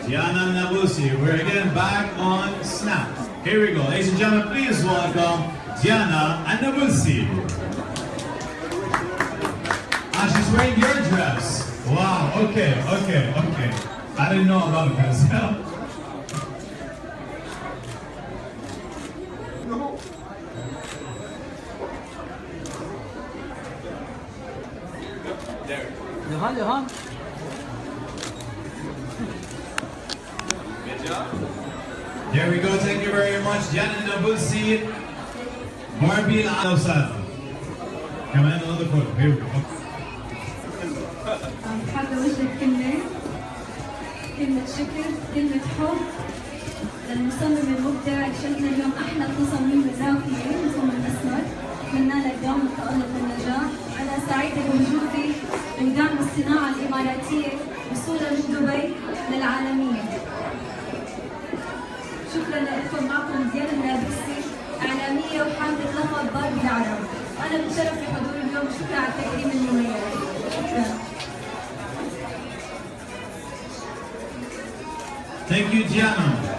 Diana Nabusi. We're again back on Snap. Here we go. Ladies and gentlemen, please welcome Diana Nabusi. And she's wearing your dress. Wow, okay. I didn't know about this. Johan. Good job. There we go. Thank you very much, Diana Nabusi. Barbie Al-Awsad. Come in another photo. Here we go. حابة أوجه كلمة شكر، كلمة حب للمصمم المبدع اللي شفنا اليوم أحلى تصاميم الراقية مصمم أسمر. أتمنى لك دوام التألق والنجاح. أنا سعيدة بوجودي ودعم الصناعة الإماراتية وصولا من دبي للعالمية. شكرا لكم، معكم ديانا النابلسي، إعلامية وحاملة لقب باربي العرب. أنا متشرف بحضور اليوم، شكرا على التكريم المميز. شكرا. Thank you, Diana.